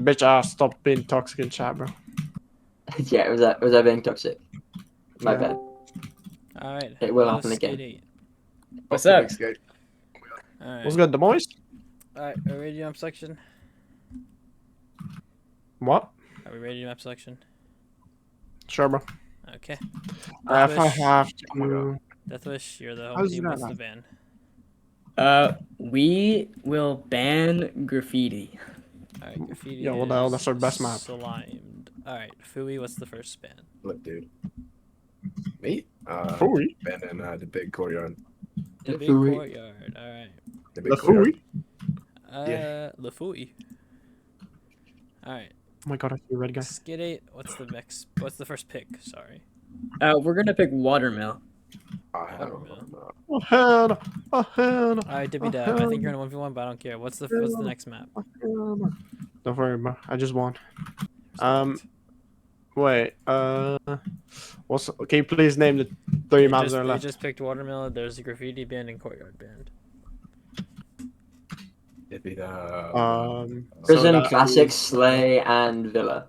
Bitch ass, stop being toxic in chat, bro. Yeah, was that being toxic? My Yeah. bad. All right. It will hello, happen again. Skate 8. What's the up? big skate. All right. What's good, the boys? All right. Are we ready to map selection? What? Are we ready to map selection? Sure, bro. Okay. If I Deathwish, have Oh my to... Deathwish, you're the home How's team. that What's the not- ban? We will ban graffiti. All right. Graffiti. Yeah, what the hell? That's our best map. Slimed. All right. Fui, what's the first ban? Look, dude. Me? Fooey? Been in the big courtyard. The big Fui. courtyard. All right. The big The courtyard. Fooey? Yeah. The Fui. All right. Oh my god, I see a red guy. Skid 8, what's the first pick? Sorry. We're gonna pick watermill. Oh, hell Watermill. no. Oh, hell no. Oh, hell no. Alright, Dippy Oh, Dab. hell I think no. you're in a 1v1, but I don't care. What's the next map? Oh, hell no. Don't worry, bro. I just won. Select. Wait, what's... Can you please name the 3 maps that are They left? just picked Watermill. There's a graffiti band and courtyard band. It'd be the Prison, that Classic, is- Slay, and Villa.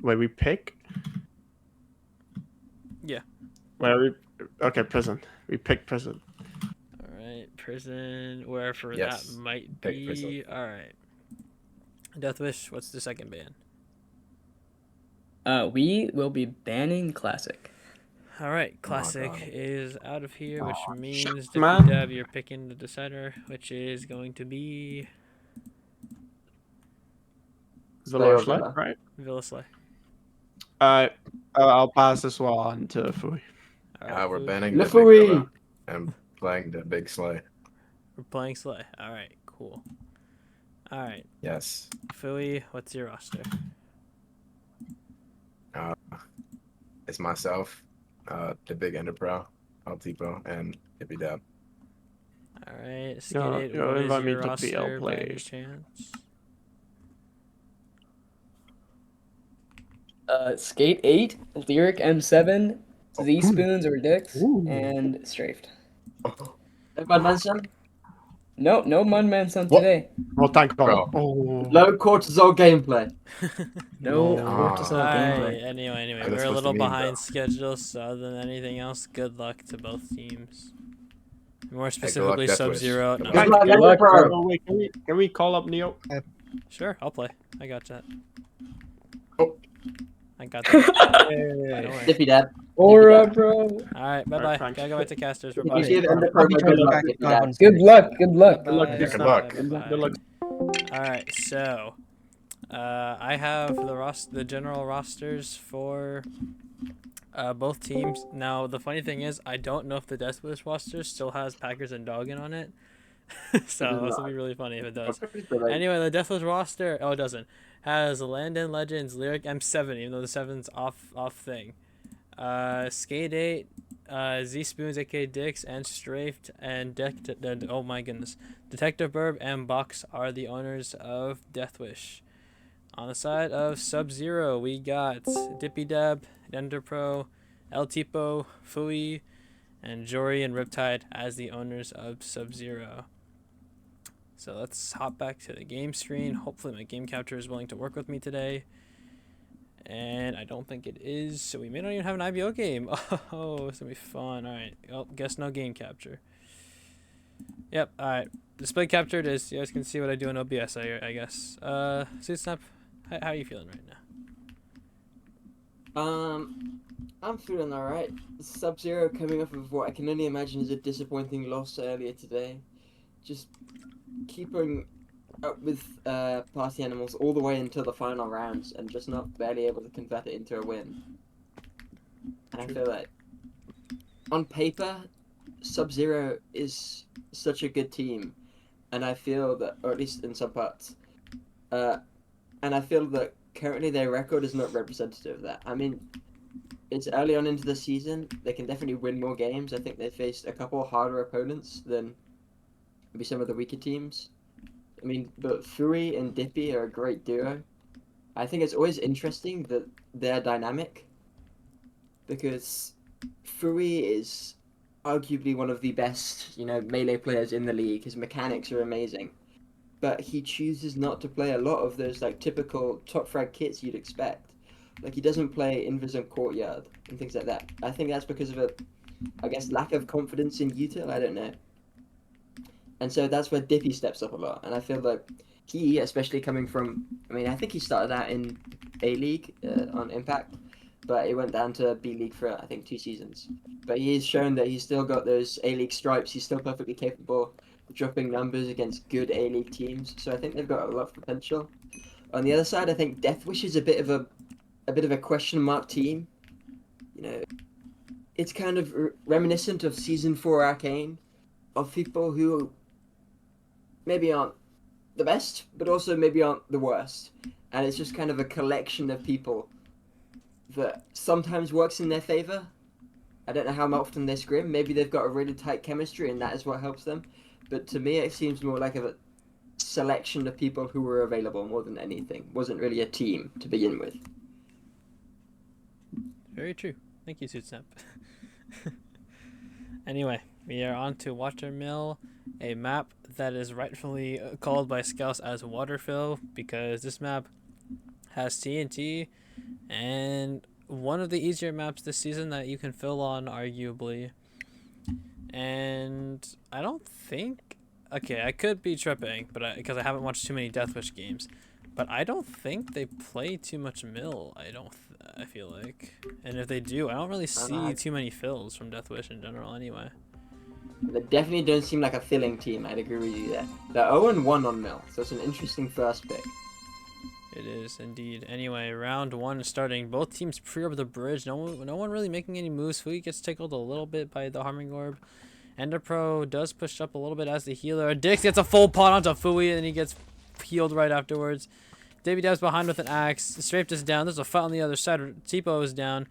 Wait, we pick? Yeah. Where we... Okay, prison. We pick prison. Alright, prison. Wherever Yes, that might pick be. prison. Alright. Deathwish, what's the second band? We will be banning classic. Alright, classic God. is out of here, which Oh, means shit, Dippy man. Dab, you're picking the decider, which is going to be Villa or Villa. Sled, right? Villa Slay. I'll pass this one to Fui. Alright, we're Fui. banning The the big Fui. villa and playing the big sleigh. We're playing Slay. Alright, cool. Alright, Yes. Fui, what's your roster? It's myself, the big Enterpro, Altipo, and Hippie Dab. Alright, Skate Yeah, 8, yeah, what is invite me your to roster BL by any play. chance? Skate 8, Lyric M7, Z Oh. Spoons or Dicks, Ooh. and Strafed. Bad man, son. No Mudman son What? today. Well, thank God. Bro. Oh. Low cortisol gameplay. No No. cortisol Alright, gameplay. anyway, That's we're a supposed little to mean, behind bro. schedule, so other than anything else, good luck to both teams. More luck, specifically, Deathwish. Sub-Zero. Good No, luck. Good luck, Good luck, Enterpro. Oh, wait, can we call up Neo? sure, I'll play. I got that. Oh. I got that. Don't worry. Dippy Dab. Aura, bro. Alright, bye-bye. thanks. Gotta go back to casters. If you Bye-bye. give Enterpro I'll be good joining luck, back Dippy live Dab. on Good luck. Good luck. Good luck, Bye, good luck. bye-bye. Good luck. Alright, so I have the general rosters for both teams. Now the funny thing is I don't know if the Deathwish roster still has Packers and Doggin on it. So this will be really funny if it does. Anyway, the Deathwish roster it doesn't. Has Landon Legends, Lyric M7, even though the 7's off thing. Skate 8, Z Spoons, aka Dix, and Strafed, and oh my goodness, Detective Burb and Box are the owners of Deathwish. On the side of Sub-Zero, we got Dippy Dab, Enderpro, El Tipo, Fui, and Jory and Riptide as the owners of Sub-Zero. So let's hop back to the game screen. Hopefully my game capture is willing to work with me today. And I don't think it is, so we may not even have an IBL game. Oh, it's gonna be fun. Alright, oh, guess no game capture. Yep, alright. Display captured is, you guys can see what I do in OBS, I guess. Suit Snap, how are you feeling right now? I'm feeling alright. Sub-Zero coming off of what I can only imagine is a disappointing loss earlier today. Just keeping up with Party Animals all the way until the final rounds and just not barely able to convert it into a win. And I feel like on paper, Sub-Zero is such a good team, and I feel that, or at least in some parts, and I feel that currently their record is not representative of that. I mean, it's early on into the season. They can definitely win more games. I think they faced a couple harder opponents than maybe some of the weaker teams. I mean, but Fui and Dippy are a great duo. I think it's always interesting that they're dynamic, because Fui is arguably one of the best, melee players in the league. His mechanics are amazing. but he chooses not to play a lot of those like typical top frag kits you'd expect. Like he doesn't play Invis and Courtyard and things like that. I think that's because of I guess, lack of confidence in util. I don't know. And so that's where Dippy steps up a lot. And I feel like he, especially coming from, I mean, I think he started out in A League on Impact, but it went down to B League for, I think, 2 seasons. But he's shown that he's still got those A League stripes. He's still perfectly capable of dropping numbers against good A League teams. So I think they've got a lot of potential. On the other side, I think DEATHWISH is a bit of a question mark team. You know, it's kind of reminiscent of Season 4 Arcane, of people who maybe aren't the best, but also maybe aren't the worst. And it's just kind of a collection of people that sometimes works in their favor. I don't know how often they scrim. Maybe they've got a really tight chemistry and that is what helps them. But to me, it seems more like a selection of people who were available more than anything. It wasn't really a team to begin with. Very true. Thank you, Suitsnap. Anyway, we are on to Watermill, a map that is rightfully called by scouts as Waterfill because this map has TNT and one of the easier maps this season that you can fill on, arguably. And I don't think... Okay, I could be tripping, but because I haven't watched too many DEATHWISH games. But I don't think they play too much mill, I feel like. And if they do, I don't really see too many fills from DEATHWISH in general anyway. They definitely don't seem like a filling team, I'd agree with you there. They're 0-1 on mill, so it's an interesting first pick. It is indeed. Anyway, round 1 is starting. Both teams pre-orb the bridge. No one really making any moves. Fui gets tickled a little bit by the Harming Orb. Enderpro does push up a little bit as the healer. Dix gets a full pot onto Fui and he gets healed right afterwards. Davey Dab's behind with an axe. Strafe is down. There's a fight on the other side. Tipo is down.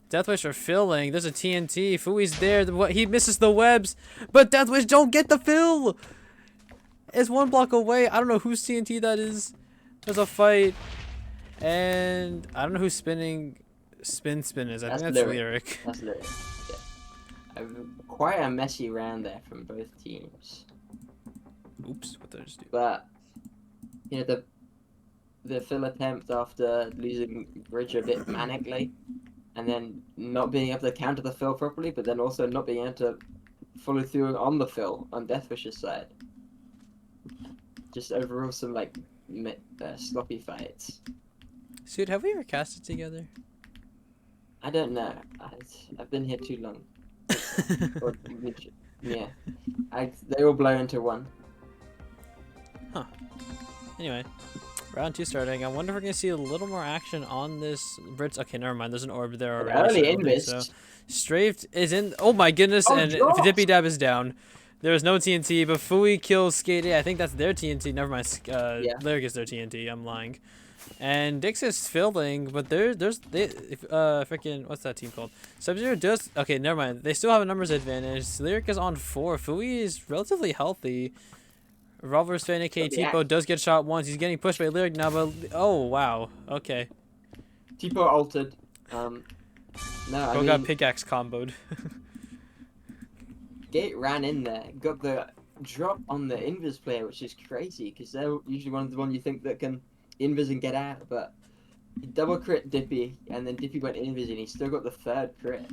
DEATHWISH are filling. There's a TNT. Fui's there. He misses the webs. But DEATHWISH don't get the fill. It's 1 block away. I don't know whose TNT that is. There's a fight. And I don't know who's spinning. Spin is. I think that's Lyric. That's Lyric. Yeah. Quite a messy round there from both teams. Oops. What did I just do? But, you know, the fill attempt after losing bridge a bit manically, and then not being able to counter the fill properly, but then also not being able to follow through on the fill on DEATHWISH's side. Just overall some like sloppy fights. Dude, have we ever casted together? I don't know. I've been here too long. Yeah, they all blow into one. Huh. Anyway, round 2 starting. I wonder if we're gonna see a little more action on this bridge. Okay, never mind. There's an orb there already. Early invis. So Strafed is in. Oh my goodness! Oh, and Dippy Dab is down. There's no TNT, but Fui kills Skate. I think that's their TNT. Never mind. Yeah. Lyric is their TNT. I'm lying. And Dix is filling, but freaking what's that team called? Sub-Zero does. Okay, never mind. They still have a numbers advantage. Lyric is on 4. Fui is relatively healthy. Revolver's fan, aka Tipo, does get shot once. He's getting pushed by Lyric now, but oh wow. Okay. Tipo altered. No, I mean, got pickaxe comboed. Gate ran in there, got the drop on the invis player, which is crazy because they're usually one of the ones you think that can invis and get out, but he double crit Dippy, and then Dippy went invis and he still got the 3rd crit.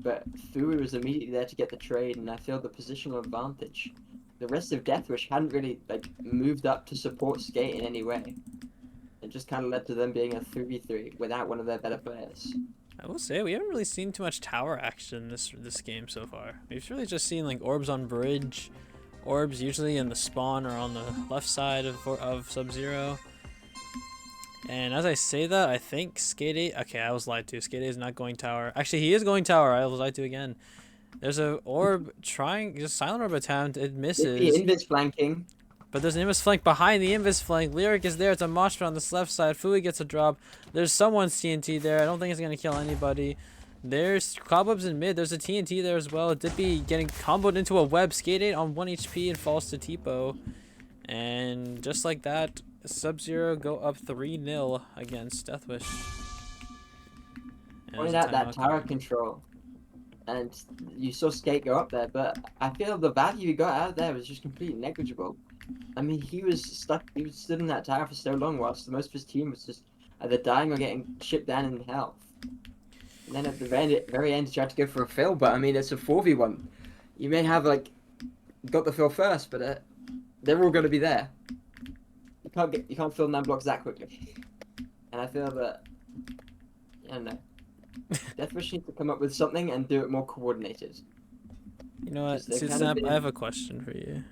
But Fui was immediately there to get the trade, and I feel the positional advantage. The rest of DEATHWISH hadn't really like moved up to support Skate in any way. It just kind of led to them being a 3v3 without one of their better players. I will say we haven't really seen too much tower action this game so far. We've really just seen like orbs on bridge, orbs usually in the spawn or on the left side of Sub-Zero. And as I say that, I think Skate 8... Okay, I was lied to. Skate 8 is not going tower. Actually, he is going tower. I was lied to again. There's a orb trying... Just silent orb attempt. It misses. Invis flanking. But there's an invis flank behind the invis flank. Lyric is there. It's a mosh pit on this left side. Fui gets a drop. There's someone's TNT there. I don't think it's going to kill anybody. There's Cobwebs in mid. There's a TNT there as well. Dippy getting comboed into a web. Skate 8 on 1 HP and falls to Tipo. And just like that... Sub-Zero go up 3-0 against DEATHWISH. Pointed out that tower control, and you saw Skate go up there, but I feel the value he got out of there was just completely negligible. I mean, he was stuck. He was stood in that tower for so long, whilst most of his team was just either dying or getting shipped down in health. And then at the very end, he tried to go for a fill, but I mean, it's a 4v1. You may have like got the fill first, but they're all going to be there. You can't fill 9 blocks that quickly. And I feel that I don't know. DEATHWISH needs to come up with something and do it more coordinated. You know what, Just they've Suit kind of Snap, been- I have a question for you.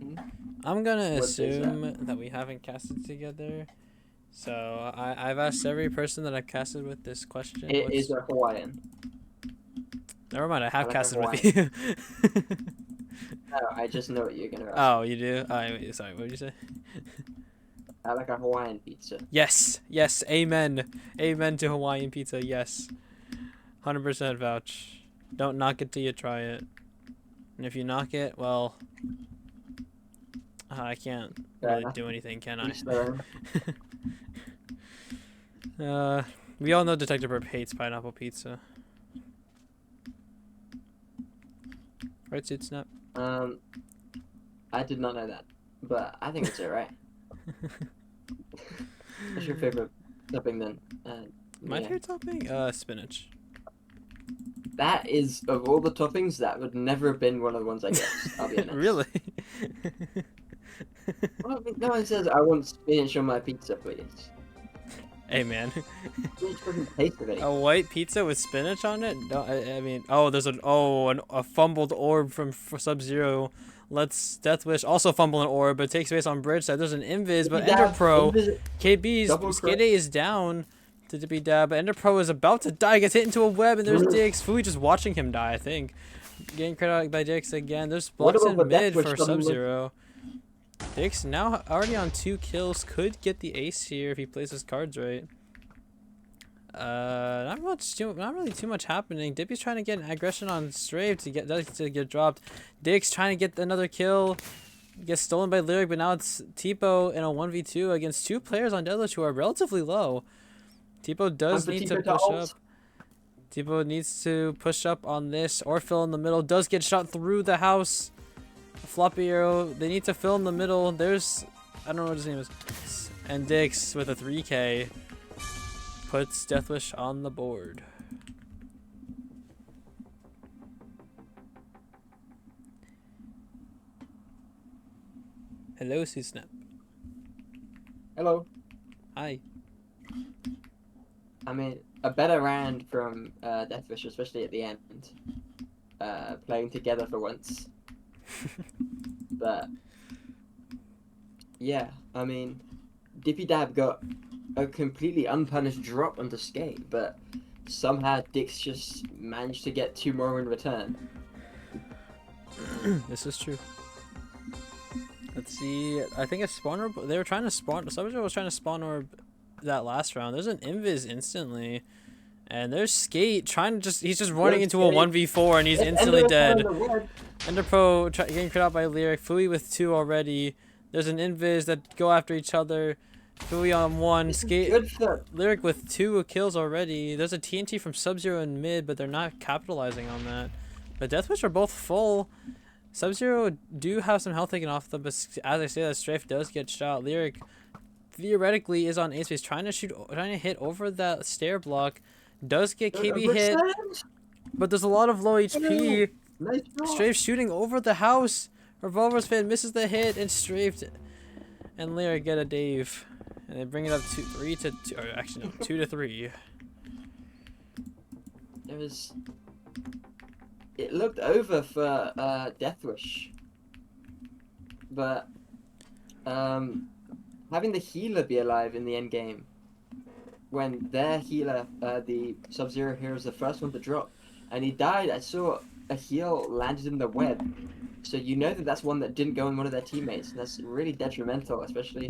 Hmm? I'm gonna What is that? assume that we haven't casted together. So I've asked every person that I've casted with this question. It is a Hawaiian. Never mind, I have like a casted with you. No, I just know what you're gonna ask. Oh, you do? Wait, sorry, what did you say? I like a Hawaiian pizza. Yes, yes, amen. Amen to Hawaiian pizza, yes. 100% vouch. Don't knock it till you try it. And if you knock it, well, I can't Fair really enough. do anything, can I? Each their own. We all know Detective Burp hates pineapple pizza. Right, Suit Snap? I did not know that, but I think it's alright. What's your favorite topping then? My yeah. favorite topping? Spinach. That is, of all the toppings, that would never have been one of the ones I guessed. I'll be honest. Really? Well, no one says I want spinach on my pizza, please. Hey, man. Spinach doesn't taste of it. A white pizza with spinach on it? No, I mean, oh, there's a fumbled orb from Sub-Zero. Let's DEATHWISH also fumble an orb, but it takes space on bridge side. There's an Invis, but Ender Pro, KB's Skate A is down to Dippy Dab, but Ender Pro is about to die, gets hit into a web, and there's Dix. Fui just watching him die, I think. Getting credit out by Dix again. There's blocks in mid for Sub-Zero. Dix now already on 2 kills, could get the ace here if he plays his cards right. Not really too much happening. Dippy's trying to get an aggression on Strafe to get dropped. Dix trying to get another kill. Gets stolen by Lyric, but now it's Tipo in a 1v2 against 2 players on DEATHWISH who are relatively low. Tipo does need to push up. Tipo needs to push up on this or fill in the middle. Does get shot through the house. Floppy arrow. They need to fill in the middle. There's, I don't know what his name is. And Dix with a 3k puts DEATHWISH on the board. Hello, Snap. Hello. Hi. I mean, a better round from DEATHWISH, especially at the end. Playing together for once. But yeah, I mean, Dippy Dab got a completely unpunished drop onto Skate, but somehow Dix just managed to get 2 more in return. This is true. Let's see. I think a spawn orb. They were trying to spawn. Sub-Zero was trying to spawn orb that last round. There's an Invis instantly. And there's Skate trying to he's just running into a 1v4 and he's instantly dead. Ender Pro getting crit out by Lyric. Fui with 2 already. There's an Invis that go after each other. Fui on 1. Skate. Lyric with 2 kills already. There's a TNT from Sub-Zero in mid, but they're not capitalizing on that. But DEATHWISH are both full. Sub-Zero do have some health taken off them, but as I say, that Strafe does get shot. Lyric theoretically is on ace base, trying to hit over that stair block. Does get KB hit, but there's a lot of low HP. Nice Strafe shooting over the house. Revolver's fan misses the hit and Strafed and Lyric get a Dave. And they bring it up 3 to 2, or actually no, 2 to 3. It looked over for DEATHWISH, but having the healer be alive in the end game, when their healer, the Sub-Zero hero, was the first one to drop, and he died. I saw a heal landed in the web, so you know that that's one that didn't go in one of their teammates, and that's really detrimental, especially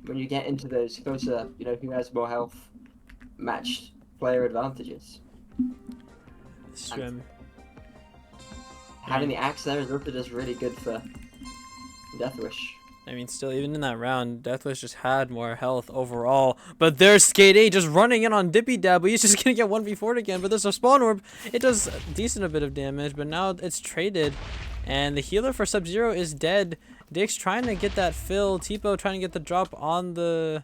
when you get into those closer, you know, who has more health, matched player advantages. Swim. Having the axe there is also just really good for DEATHWISH. I mean, still, even in that round, DEATHWISH just had more health overall. But there's Skate A just running in on Dippy Dab, but he's just going to get 1v4'd again. But there's a spawn orb. It does a decent bit of damage, but now it's traded. And the healer for Sub-Zero is dead. Dick's trying to get that fill. Tipo trying to get the drop on the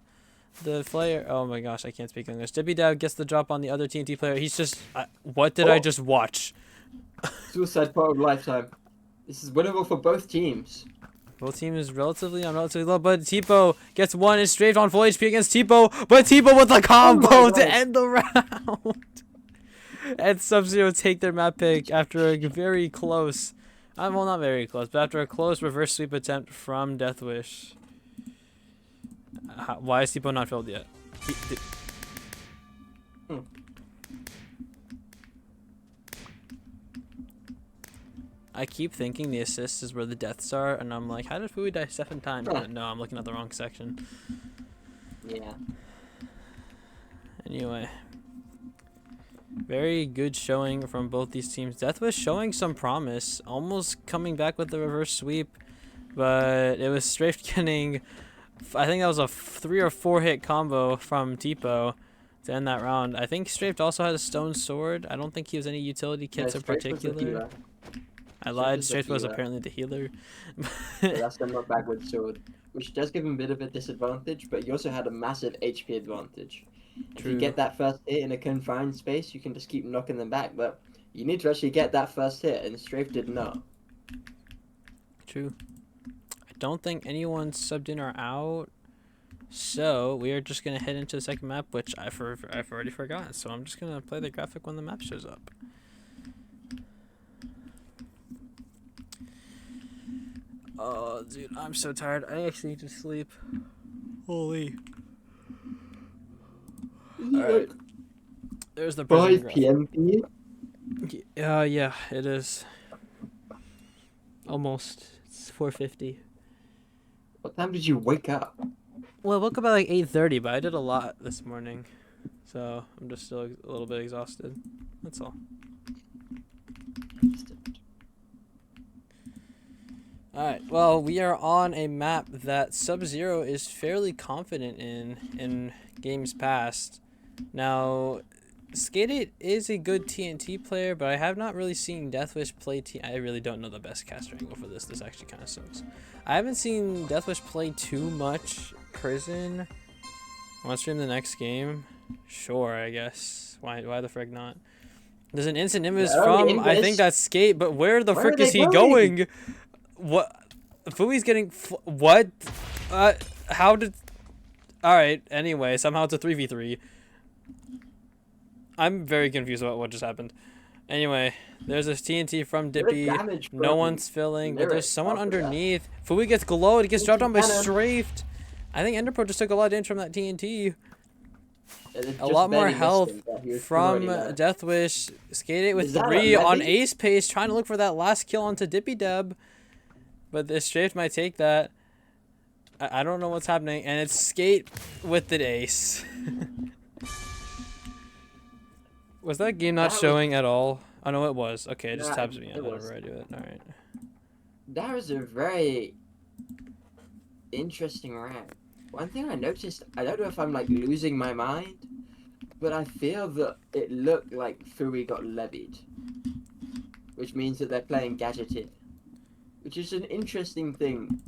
player. Oh my gosh, I can't speak English. Dippy Dab gets the drop on the other TNT player. He's just... what did I just watch? Suicide part of lifetime. This is winnable for both teams. Both teams relatively low, but Tipo gets one and strafed on full HP against Tipo, but Tipo with a combo to end the round. And Sub-Zero take their map pick after a very close, well, not very close, but after a close reverse sweep attempt from Deathwish. Why is Tipo not filled yet? I keep thinking the assist is where the deaths are, and I'm like, how did Fui die 7 times? But no, I'm looking at the wrong section. Yeah. Anyway. Very good showing from both these teams. Deathwish showing some promise, almost coming back with the reverse sweep, but it was Strafe getting, I think that was a 3 or 4 hit combo from Tipo to end that round. I think Strafe also had a stone sword. I don't think he was any utility kits in particular. I lied. Strafe was apparently the healer. So that's the not backward sword, which does give him a bit of a disadvantage, but he also had a massive HP advantage. If you get that first hit in a confined space, you can just keep knocking them back, but you need to actually get that first hit, and Strafe did not. True. I don't think anyone's subbed in or out, so we are just going to head into the second map, which I've already forgotten, so I'm just going to play the graphic when the map shows up. Oh, dude, I'm so tired. I actually need to sleep. Holy. Alright. There's the 5 p.m. for you? Yeah, it is. Almost. It's 4:50. What time did you wake up? Well, I woke up at like 8:30, but I did a lot this morning. So, I'm just still a little bit exhausted. That's all. Alright, well, we are on a map that Sub-Zero is fairly confident in games past. Now, Skate8 is a good TNT player, but I have not really seen Deathwish play I really don't know the best caster angle for this. This actually kind of sucks. I haven't seen Deathwish play too much Prison. Want to stream the next game? Sure, I guess. Why the frick not? There's an instant invis from, I think that's Skate, but where the frick is he going? What? Fui's getting what? How did? All right. Anyway, somehow it's a 3v3. I'm very confused about what just happened. Anyway, there's this TNT from Dippy. No one's filling, but there's someone underneath. Fui gets glowed. He gets dropped on by Strafed. I think Enderpro just took a lot of damage from that TNT. A lot more health from Deathwish. Skate8 with 3 on ace pace, trying to look for that last kill onto Dippy Deb. But this Strafe might take that. I don't know what's happening. And it's Skate with the ace. Was that game not showing at all? Oh, no, it was. Okay, it just taps me out whenever I do it. All right. That was a very interesting round. One thing I noticed, I don't know if I'm like losing my mind, but I feel that it looked like Fui got levied, which means that they're playing Gadgeted, which is an interesting thing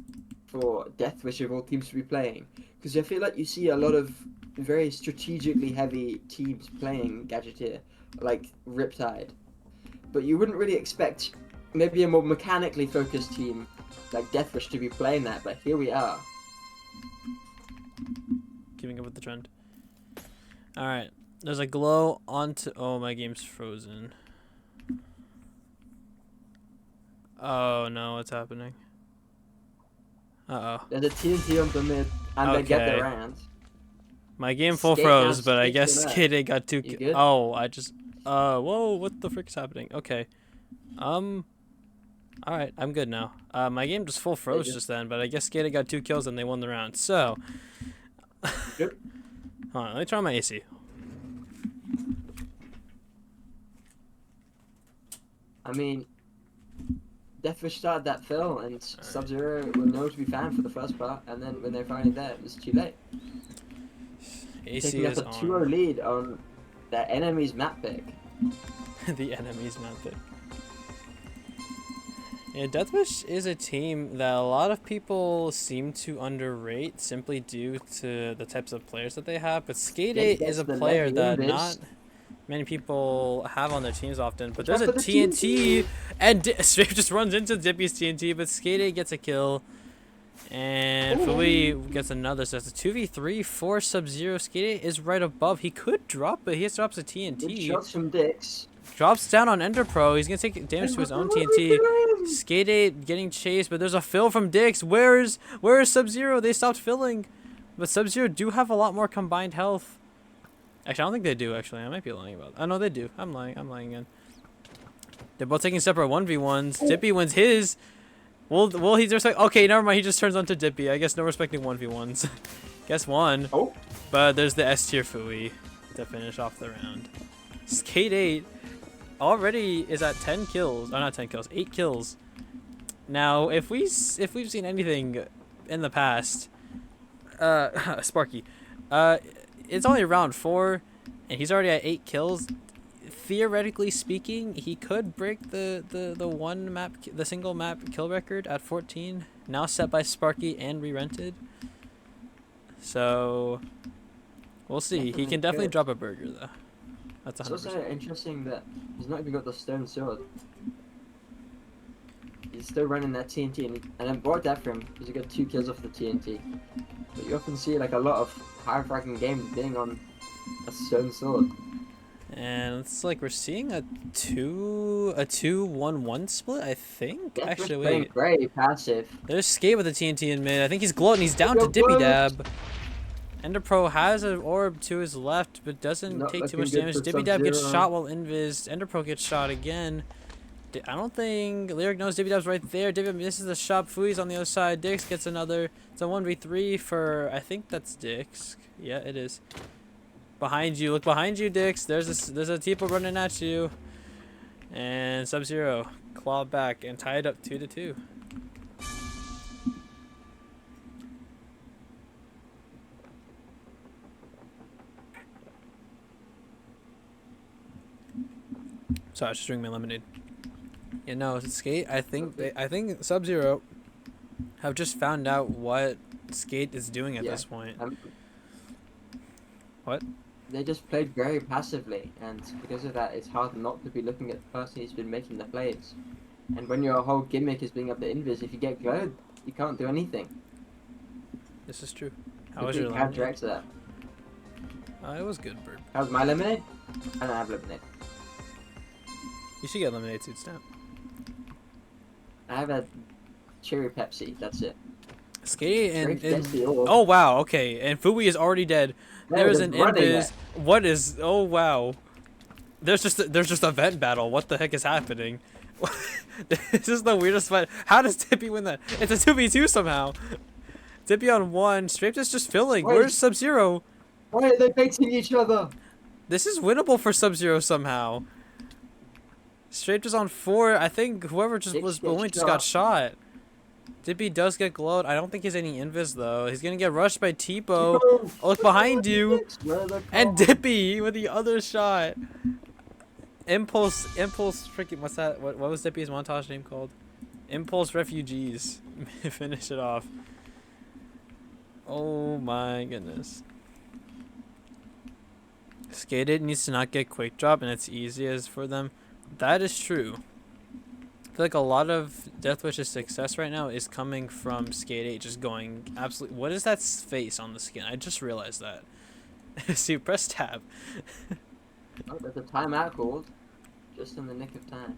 for Deathwish of all teams to be playing, because I feel like you see a lot of very strategically heavy teams playing Gadgeteer, like Riptide, but you wouldn't really expect maybe a more mechanically focused team like Deathwish to be playing that, but here we are. Keeping up with the trend. Alright, there's a glow onto... Oh, my game's frozen. Oh no, what's happening? Uh-oh. There's a TNT on the mid, and they get their rounds. My game full froze, but I guess Skate8 got 2 kills. Oh, I just... whoa, what the frick is happening? Okay. Alright, I'm good now. My game just full froze just then, but I guess Skate8 got 2 kills and they won the round. So... Yep. Hold on, let me try my AC. I mean... Deathwish started that fill, and Sub-Zero were nowhere to be found for the first part, and then when they were finally there, it was too late. AC taking is up a on. 2-0 lead on their enemy's map pick. The enemy's map pick. Yeah, Deathwish is a team that a lot of people seem to underrate simply due to the types of players that they have. But Skate 8 is a player that not many people have on their teams often. But there's a TNT, and Strafe just runs into Dippy's TNT, but Skate 8 gets a kill. And Fui gets another, so it's a 2v3 for Sub-Zero. Skate 8 is right above. He could drop, but he drops a TNT. Good shots from Dix. Drops down on Ender Pro. He's going to take damage to his own TNT. Skate 8 getting chased, but there's a fill from Dix. Where is Sub-Zero? They stopped filling. But Sub-Zero do have a lot more combined health. Actually, I don't think they do, actually. I might be lying about that. I know they do. I'm lying again. They're both taking separate 1v1s. Dippy wins his. Well, he's respect. Okay, never mind. He just turns on to Dippy. I guess no respecting 1v1s. Guess one. Oh. But there's the S tier Fui to finish off the round. Skate 8 already is at 10 kills. Oh, not 10 kills. 8 kills. Now, if we've seen anything in the past, Sparky, it's only round 4, and he's already at 8 kills. Theoretically speaking, he could break the single map kill record at 14, now set by Sparky and re-rented. So we'll see. He can definitely drop a burger though. That's 100%. It's also interesting that he's not even got the stone sword. He's still running that TNT, and I bought that for him because he got 2 kills off the TNT. But you often see like a lot of high-fracking games being on a stone sword. And it's like we're seeing a 2-1-1 split, I think. Yeah, Actually, wait. Very passive. There's Skate with the TNT in mid. I think he's gloating. He's down to Dippy Dab. Enderpro has an orb to his left, but doesn't take too much damage. Dippy Dab gets shot while invis. Enderpro gets shot again. I don't think Lyric knows Dippy Dab's right there. Dippy misses the shot. Fui's on the other side. Dix gets another. It's a 1v3 for, I think that's Dix. Yeah, it is. Behind you. Look behind you, Dix. There's a Tipo running at you. And Sub-Zero clawed back and tied up 2-2. Sorry, I was just drinking my lemonade. Yeah, no, Skate. I think Sub-Zero have just found out what Skate is doing at this point. What? They just played very passively, and because of that, it's hard not to be looking at the person who's been making the plays. And when your whole gimmick is being up to invis, if you get glowed, you can't do anything. This is true. How was your lemonade? Counteract that. It was good, Bird. How's my lemonade? I don't have lemonade. You should get lemonade too, Snap. I have a cherry Pepsi. That's it. Skate and oh wow, okay, and Fui is already dead. There's an invis. What is? Oh wow. There's just a vent battle. What the heck is happening? This is the weirdest fight. How does Dippy win that? It's a 2v2 somehow. Dippy on 1. Strafe is just filling. Where's Sub-Zero? Why are they baiting each other? This is winnable for Sub-Zero somehow. Strafe is on 4. I think whoever just was only just got shot. Dippy does get glowed. I don't think he's any invis though. He's gonna get rushed by Tipo. Oh, look behind you. And Dippy with the other shot. Impulse freaking what's that? What was Dippy's montage name called? Impulse Refugees. Finish it off. Oh my goodness. Skated needs to not get quick drop, and it's easy as for them. That is true. I feel like a lot of Deathwish's success right now is coming from Skate 8 just going absolutely. What is that face on the skin? I just realized that. See, press tab. Oh, there's a timeout called. Just in the nick of time.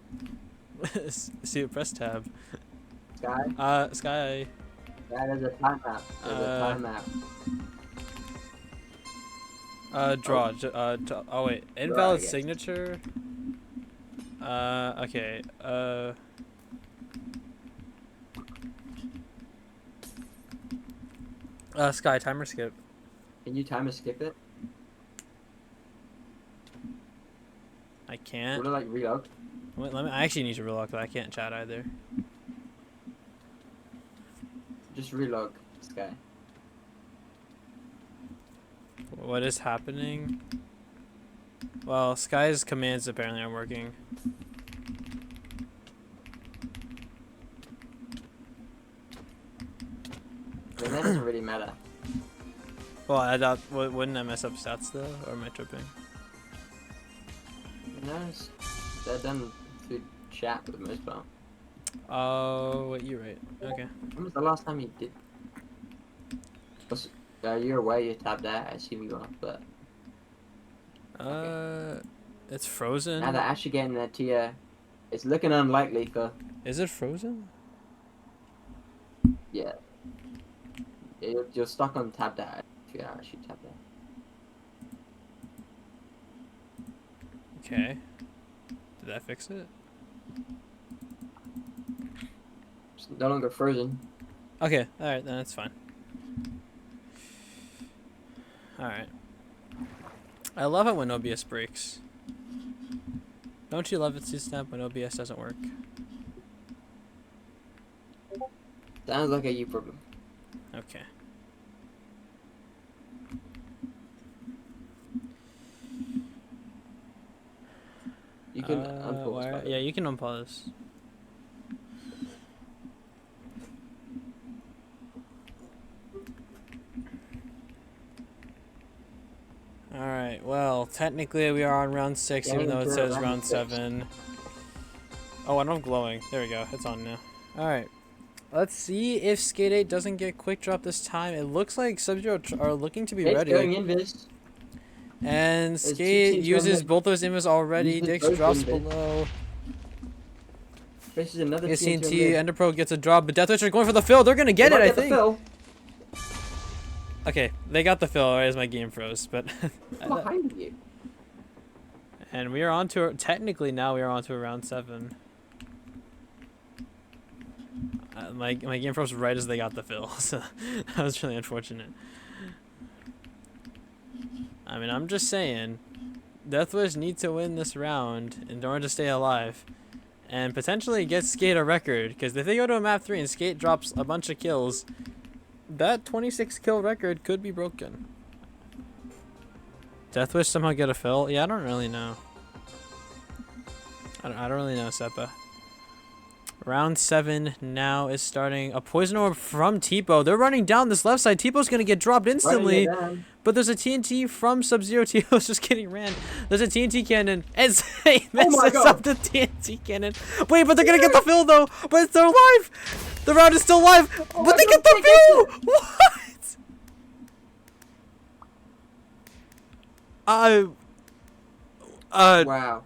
See, press tab. Sky? Sky. Yeah, there's a timeout. There's a timeout. Draw. Oh wait, invalid signature. Okay. Sky, timer skip. Can you timer skip it? I can't. Would it like relog? Wait, I actually need to relog, but I can't chat either. Just relog, Sky. What is happening? Well, Sky's commands apparently aren't working. really matter. Well, I doubt. Wouldn't I mess up stats though, or am I tripping? No, they're done through chat for the most part. Oh, wait, you're right. Okay. When was the last time you did? You're away, you tabbed out, I assume you are, but... It's frozen. Now they're actually getting their tier. It's looking unlikely for... Is it frozen? Yeah. You're stuck on tabbed out if you are actually tabbed out. Okay. Did that fix it? It's no longer frozen. Okay, alright, then that's fine. Alright. I love it when OBS breaks. Don't you love it, C-Snap, when OBS doesn't work? Sounds like a you problem. Okay. You can unpause. By the way. Yeah, you can unpause. Alright, well, technically we are on round 6, even though it says round 7. Oh, I don't have glowing. There we go. It's on now. Alright. Let's see if Skate 8 doesn't get quick drop this time. It looks like Sub-Zero are looking to be It's ready. going invis. And Skate uses both those invis already. Dix drops below. This is another TNT, Enderpro gets a drop, but DEATHWISH are going for the fill. They're gonna get it, I think. Okay, they got the fill right as my game froze, but Behind you. and we are on to technically now we are on to round 7. My game froze right as they got the fill, so that was really unfortunate. I mean, I'm just saying, DEATHWISH need to win this round in order to stay alive, and potentially get Skate a record. Because if they go to a map 3 and Skate drops a bunch of kills, that 26 kill record could be broken. DEATHWISH somehow get a fill? Yeah, I don't really know. I don't really know, Seppa. Round 7 now is starting. A poison orb from Tipo. They're running down this left side. Tipo's gonna get dropped instantly. But there's a TNT from Sub-Zero. Tipo's just getting ran. There's a TNT cannon. And he messes up the TNT cannon. Wait, but they're gonna get the fill though. But they're alive. The round is still alive. But they get the fill. What? Wow.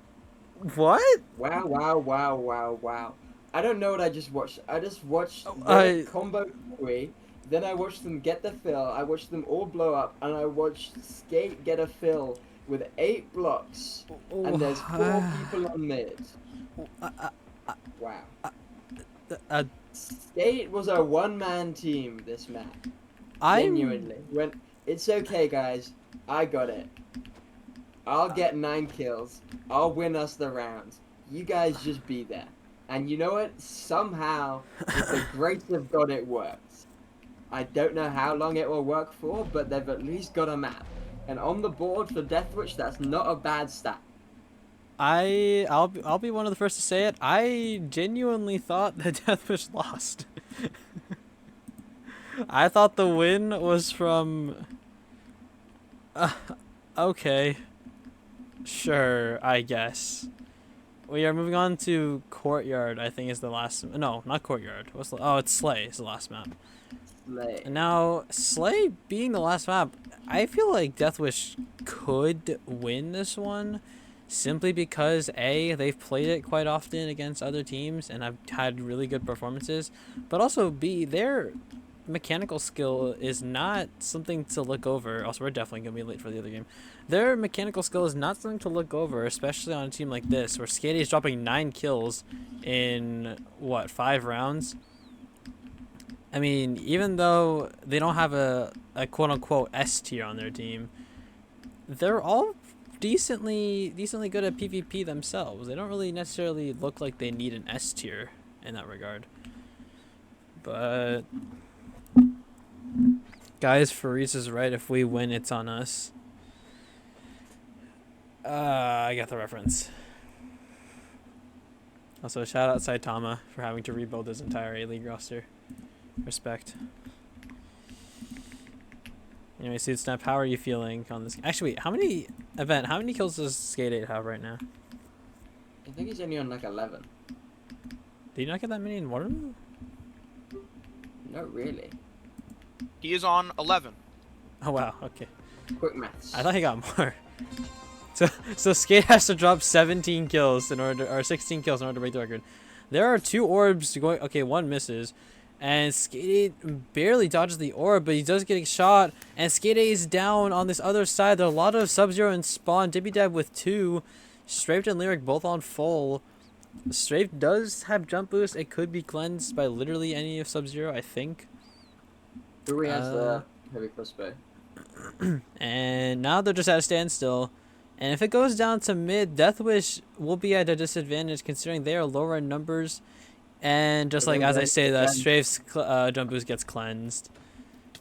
What? Wow. I don't know what I just watched. I just watched combo 3, then I watched them get the fill, I watched them all blow up, and I watched Skate get a fill with 8 blocks, and there's 4 people on mid. Wow. Skate was a one-man team this map. Genuinely. It's okay, guys. I got it. I'll get 9 kills. I'll win us the round. You guys just be there. And you know what? Somehow, with the grace of God, it works. I don't know how long it will work for, but they've at least got a map. And on the board for DEATHWISH, that's not a bad stat. I'll be one of the first to say it. I genuinely thought that DEATHWISH lost. I thought the win was from. Okay. Sure, I guess. We are moving on to Courtyard, I think is the last... No, not Courtyard. Oh, it's Slay is the last map. Slay. Now, Slay being the last map, I feel like DEATHWISH could win this one simply because, A, they've played it quite often against other teams and have had really good performances, but also, B, their mechanical skill is not something to look over. Also, we're definitely going to be late for the other game. Their mechanical skill is not something to look over, especially on a team like this, where Skady is dropping 9 kills in, what, 5 rounds? I mean, even though they don't have a quote-unquote S tier on their team, they're all decently good at PvP themselves. They don't really necessarily look like they need an S tier in that regard. But guys, Faris is right. If we win, it's on us. I got the reference. Also, shout out Saitama for having to rebuild his entire A-League roster. Respect. Anyway, Seed Snap, how are you feeling on this? Actually, wait, how many kills does Skate 8 have right now? I think he's only on like 11. Did you not get that many in Waterloo? Not really. He is on 11. Oh wow, okay. Quick maths. I thought he got more. So Skate has to drop 17 kills in order, or 16 kills in order to break the record. There are 2 orbs going. Okay, 1 misses, and Skate 8 barely dodges the orb, but he does get shot. And Skate 8 is down on this other side. There are a lot of Sub-Zero and Spawn. Dibby with 2, Strafed and Lyric both on full. Strafed does have jump boost. It could be cleansed by literally any of Sub-Zero, I think. Who has the heavy crossbow? And now they're just at a standstill. And if it goes down to mid, DEATHWISH will be at a disadvantage considering they are lower in numbers. And just like as I say that, Strafe's jump boost gets cleansed.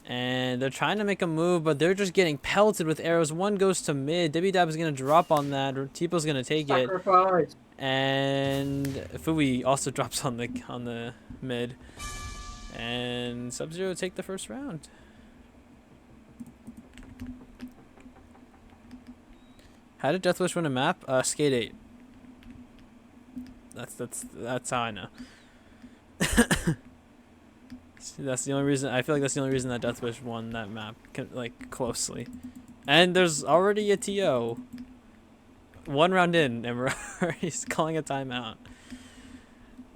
And they're trying to make a move, but they're just getting pelted with arrows. 1 goes to mid. Dibby is going to drop on that. Or Tipo's going to take Sacrifice. it. And Fui also drops on the mid. And Sub-Zero take the first round. How did DEATHWISH win a map? Skate 8. That's how I know. That's the only reason. I feel like that's the only reason that DEATHWISH won that map, like closely. And there's already a TO. 1 round in, and we're already calling a timeout.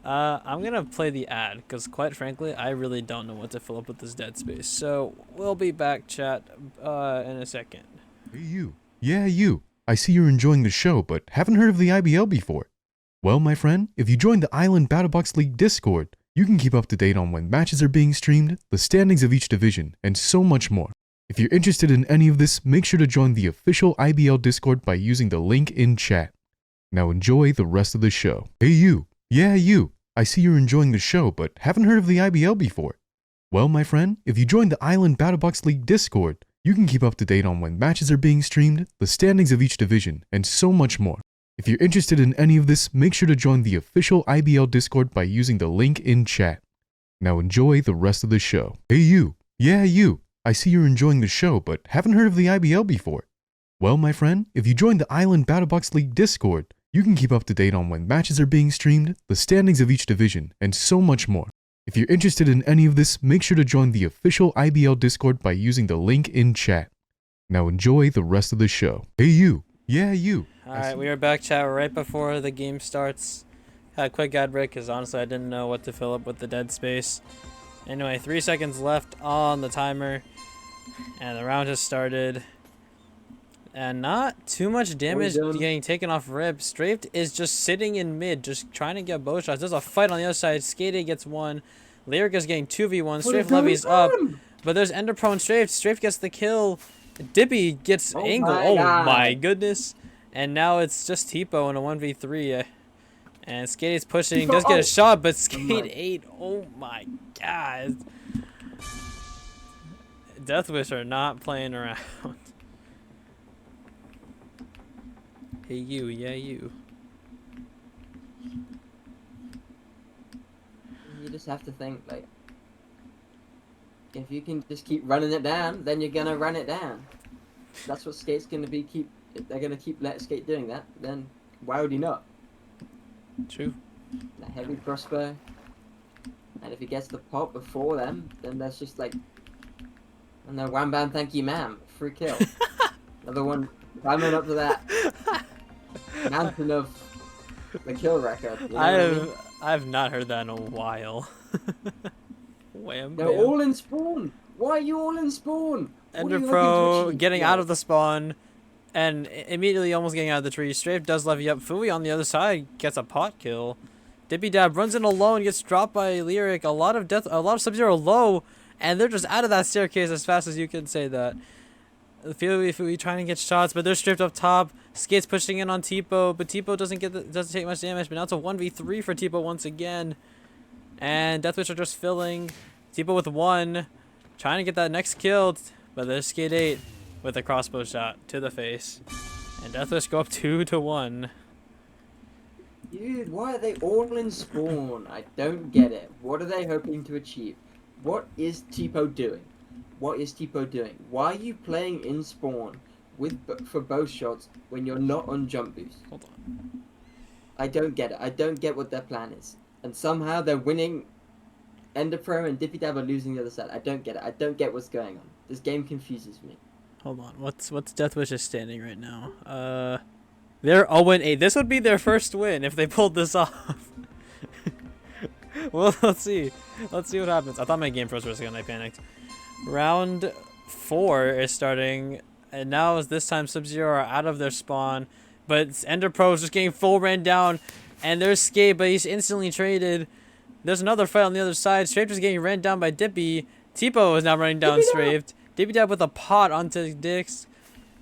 I'm gonna play the ad because, quite frankly, I really don't know what to fill up with this dead space. So we'll be back, chat, in a second. Hey you. Yeah, you. I see you're enjoying the show, but haven't heard of the IBL before. Well, my friend, if you join the Island Battlebox League Discord, you can keep up to date on when matches are being streamed, the standings of each division, and so much more. If you're interested in any of this, make sure to join the official IBL Discord by using the link in chat. Now enjoy the rest of the show. Hey you. Yeah, you. I see you're enjoying the show, but haven't heard of the IBL before. Well, my friend, if you join the Island Battlebox League Discord, you can keep up to date on when matches are being streamed, the standings of each division, and so much more. If you're interested in any of this, make sure to join the official IBL Discord by using the link in chat. Now enjoy the rest of the show. Hey you. Yeah, you. I see you're enjoying the show, but haven't heard of the IBL before. Well, my friend, if you join the Island Battlebox League Discord, you can keep up to date on when matches are being streamed, the standings of each division, and so much more. If you're interested in any of this, make sure to join the official IBL Discord by using the link in chat. Now enjoy the rest of the show. Hey you. Yeah, you. Alright, we are back, chat, right before the game starts. Had a quick ad break because honestly I didn't know what to fill up with the dead space. Anyway, 3 seconds left on the timer. And the round has started. And not too much damage getting taken off rip. Strafed is just sitting in mid, just trying to get bow shots. There's a fight on the other side. Skate 8 gets 1. Lyric is getting 2v1. Strafed levies up. But there's Ender Prone Strafed. Strafed gets the kill. Dippy gets angle. Oh my goodness. And now it's just Tipo in a 1v3. And Skate 8's pushing. Does get a shot, but Skate 8. Oh my god. DEATHWISH are not playing around. Hey you, yeah you. You just have to think, like, if you can just keep running it down, then you're gonna run it down. That's what Skate's gonna be. If they're gonna let Skate doing that, then why would he not? True. That heavy crossbow, and if he gets the pop before them, then that's just like, and then wham bam, thank you ma'am, free kill. Another one climbing up to that mountain of the kill record. You know I have not heard that in a while. Wham They're bam. all in spawn. Why are you all in spawn? Ender Pro getting out of the spawn and immediately almost getting out of the tree. Strafe does levy up. Fui on the other side gets a pot kill. Dippy Dab runs in alone, gets dropped by Lyric. A lot of Sub-Zero low, and they're just out of that staircase as fast as you can say that. Fui trying to get shots, but they're stripped up top. Skate's pushing in on Tipo, but Tipo doesn't take much damage. But now it's a 1v3 for Tipo once again, and DEATHWISH are just filling. Tipo with 1, trying to get that next kill, but there's Skate 8 with a crossbow shot to the face, and DEATHWISH go up 2-1. Dude, why are they all in spawn? I don't get it. What are they hoping to achieve? What is Tipo doing? what is Tipo doing? Why are you playing in spawn for both shots when you're not on jump boost? Hold on. I don't get it. I don't get what their plan is. And somehow they're winning. Enderpro and DippyDab are losing the other side. I don't get it. I don't get what's going on. This game confuses me. Hold on. What's DeathWish's standing right now? They're 0-8. This would be their first win if they pulled this off. Well, let's see. Let's see what happens. I thought my game froze for a second. I panicked. Round 4 is starting, and now is this time Sub-Zero are out of their spawn, but Enderpro is just getting full ran down, and there's Escape, but he's instantly traded. There's another fight on the other side. Strafed is getting ran down by Dippy. Tipo is now running down Strafed. DippyDab with a pot onto Dix.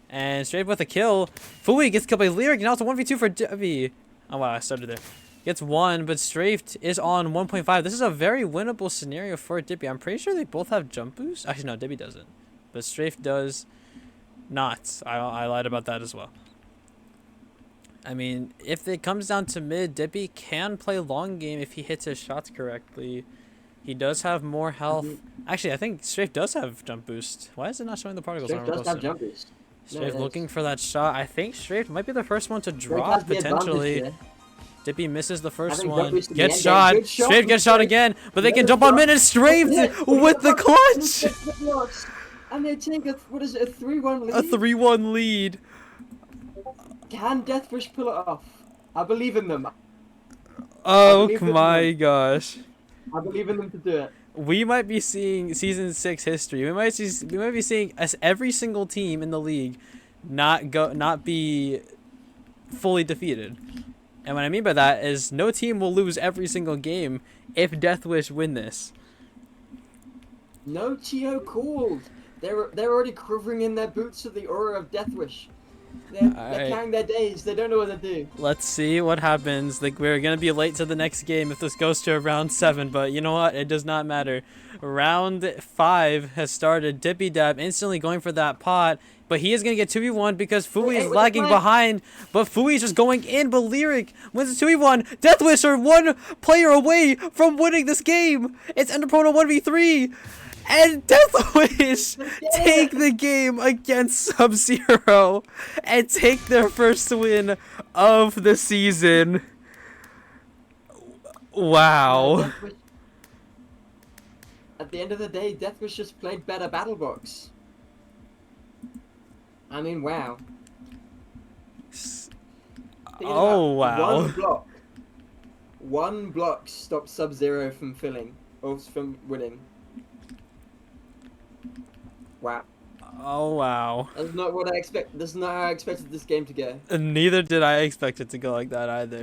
And Strafed with a kill. Fui gets killed by Lyric. Now it's a 1v2 for Dippy. Oh wow, I started there. Gets 1, but Strafed is on 1.5. This is a very winnable scenario for Dippy. I'm pretty sure they both have jump boost. Actually, no, Dippy doesn't. But Strafed does not. I lied about that as well. I mean, if it comes down to mid, Dippy can play long game if he hits his shots correctly. He does have more health. Actually, I think Strafe does have jump boost. Why is it not showing the particles? Strafe does have jump boost. Strafe looking for that shot. I think Strafe might be the first one to drop, potentially. Dippy misses the first one. Gets shot. Strafe gets shot again, but they can jump on mid and Strafe with the clutch! And they take a 3-1 lead? A 3-1 lead. Can DeathWish pull it off? I believe in them. Oh my gosh. I believe in them to do it. We might be seeing season 6 history. We might be seeing every single team in the league not be fully defeated. And what I mean by that is no team will lose every single game if DeathWish win this. No Tio called. They're already quivering in their boots to the aura of DeathWish. They're counting their days. They don't know what to do. Let's see what happens. Like, we're gonna be late to the next game if this goes to round 7, but you know what? It does not matter. Round 5 has started. DippyDab instantly going for that pot, but he is gonna get 2v1 because Fui is lagging behind. But Fui is just going in. But Lyric wins 2v1. DeathWish are 1 player away from winning this game. It's Enderpro 1v3. And DeathWish take the game against Sub-Zero and take their first win of the season. Wow. At the end of the day, DeathWish just played better BattleBox. I mean, wow. Oh, wow. One block stopped Sub-Zero from from winning. Wow. Oh wow. That's not what I expect. That's not how I expected this game to go. And neither did I expect it to go like that either.